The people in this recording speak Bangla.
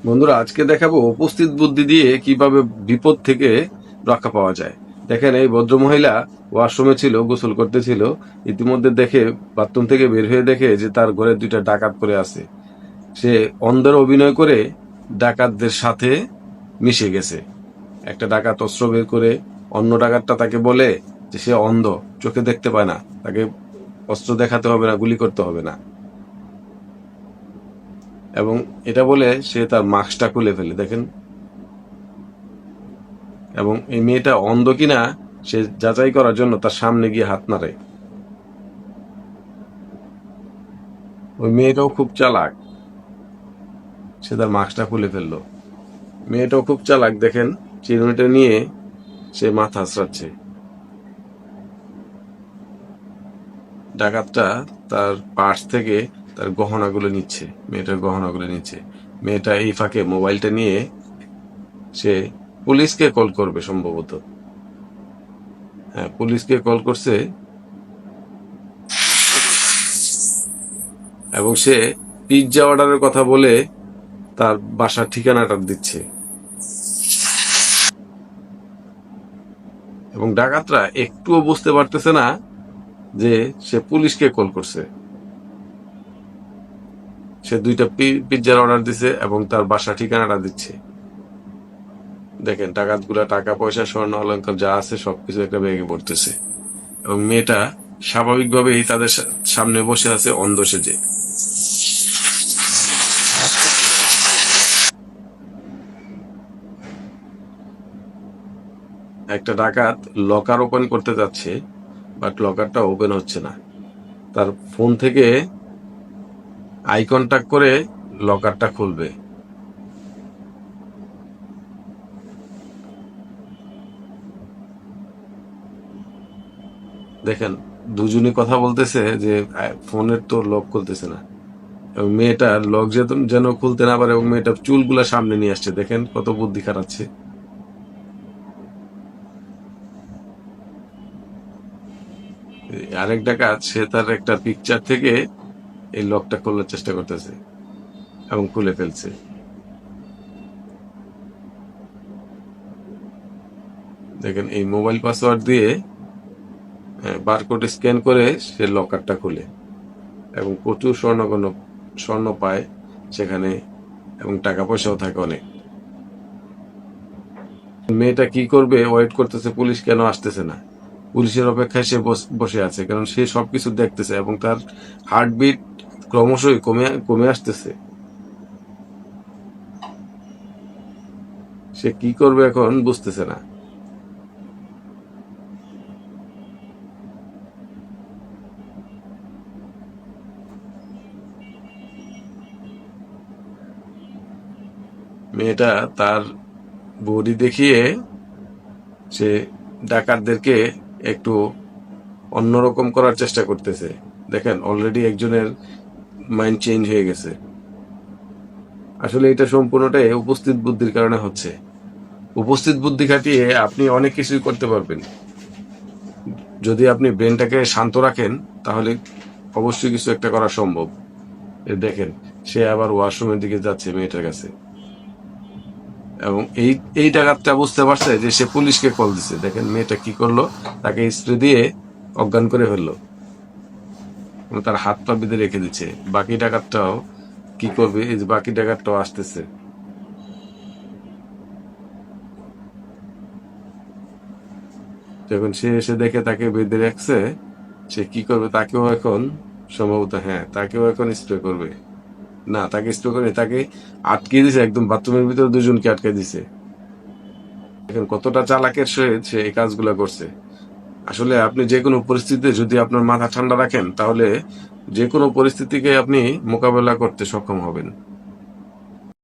বন্ধুরা, আজকে দেখাবো উপস্থিত বুদ্ধি দিয়ে কিভাবে বিপদ থেকে রক্ষা পাওয়া যায়। দেখেন, এই ভদ্রমহিলা ওয়াশরুমে ছিল, গোসল করতেছিল। ইতিমধ্যে দেখে বাথরুম থেকে বের হয়ে দেখে যে তার ঘরে দুইটা ডাকাত পড়ে আছে। সে অন্ধের অভিনয় করে ডাকাতদের সাথে মিশে গেছে। একটা ডাকাত অস্ত্র বের করে, অন্য ডাকাতটা তাকে বলে যে সে অন্ধ, চোখে দেখতে পায় না, তাকে অস্ত্র দেখাতে হবে না, গুলি করতে হবে না। এবং এটা বলে সে তার মাস্কটা খুলে ফেলে, দেখেন। এবং এই মেয়েটা অন্ধ কিনা সে যাচাই করার জন্য তার সামনে গিয়ে হাত নাড়ে। ওই মেয়েটাও খুব চালাক, সে তার মাস্কটা খুলে ফেললো। মেয়েটাও খুব চালাক, দেখেন, চিরুনিটা নিয়ে সে মাথা আঁচড়াচ্ছে। ডাকাতটা তার পার্স থেকে তার গহনাগুলো নিচ্ছে, মেয়েটার গহনাগুলো নিচ্ছে। মেয়েটা এই ফাঁকে মোবাইলটা নিয়ে সে পুলিশকে কল করবে সম্ভবত। হ্যাঁ, পুলিশকে কল করছে। এবং সে পিৎজা অর্ডারের কথা বলে তার বাসার ঠিকানাটা দিচ্ছে। এবং ডাকাতরা একটুও বুঝতে পারতেছে না যে সে পুলিশকে কল করছে। সে দুইটা পিৎজার অর্ডার দিছে এবং তার বাসা ঠিকানাটা দিচ্ছে। দেখেন, ডাকাতগুলা টাকা পয়সা স্বর্ণ অলংকার যা আছে সবকিছু একটা ব্যাগে পড়তেছে। এবং মেয়েটা স্বাভাবিকভাবেই তাদের সামনে বসে আছে অন্ধ সেজে। একটা ডাকাত লকার ওপেন করতে যাচ্ছে, বাট লকারটা ওপেন হচ্ছে না। তার ফোন থেকে আই কন্টাক্ট করে লকারটা খুলবে। দেখেন, দুজনই কথা বলতেছে যে ফোনের তো লক খুলতেছে না। এবং মেয়েটার লক যেন খুলতে না পারে, এবং মেয়েটার চুলগুলা সামনে নিয়ে আসছে। দেখেন কত বুদ্ধি খাটাচ্ছে। আরেক ডাকাত সে তার একটা পিকচার থেকে এই লকটা খোলার চেষ্টা করতেছে এবং খুলে ফেলছে। দেখেন, এই মোবাইল পাসওয়ার্ড দিয়ে বারকোড স্ক্যান করে সে লকারটা খুলে এবং প্রচুর স্বর্ণ পায় সেখানে, এবং টাকা পয়সাও থাকে অনেক। মেয়েটা কি করবে ওয়েট করতেছে, পুলিশ কেন আসতেছে না। পুলিশের অপেক্ষায় সে বসে আছে, কারণ সে সবকিছু দেখতেছে এবং তার হার্টবিট ক্রমশই কমে কমে আসতেছে। সে কি করবে এখন বুঝতেছে না। মেয়েটা তার বডি দেখিয়ে সে ডাকাতদেরকে একটু অন্যরকম করার চেষ্টা করতেছে। দেখেন, অলরেডি একজনের মাইন্ড চেঞ্জ হয়ে গেছে। আসলে এটা সম্পূর্ণটাই উপস্থিত বুদ্ধির কারণে হচ্ছে। উপস্থিত বুদ্ধি খাটিয়ে আপনি অনেক কিছুই করতে পারবেন। যদি আপনি ব্রেনটাকে শান্ত রাখেন তাহলে অবশ্যই কিছু একটা করা সম্ভব। দেখেন, সে আবার ওয়াশরুমের দিকে যাচ্ছে মেয়েটার কাছে। এবং এই ডাকাতটা বুঝতে পারছে যে সে পুলিশকে কল দিছে। দেখেন মেয়েটা কি করলো, তাকে স্প্রে দিয়ে অজ্ঞান করে ফেললো এবং তার হাত পা বেঁধে রেখে দিচ্ছে। বাকি ডাকাতটাও কি করবে, এই যে বাকি ডাকাতটাও আসতেছে। যখন সে এসে দেখে তাকে বেঁধে রাখছে, সে কি করবে, তাকেও এখন সম্ভবত, হ্যাঁ, তাকেও এখন স্প্রে করবে। না, তাকে স্প্রে করে তাকে আটকে দিছে, একদম বাথরুমের ভিতরে দুজনকে আটকে দিছে। এখন কতটা চালাকের সহিত সে এই কাজগুলা করছে। আসলে আপনি যে কোনো পরিস্থিতিতে যদি আপনার মাথা ঠান্ডা রাখেন তাহলে যে কোনো পরিস্থিতিকে আপনি মোকাবেলা করতে সক্ষম হবেন।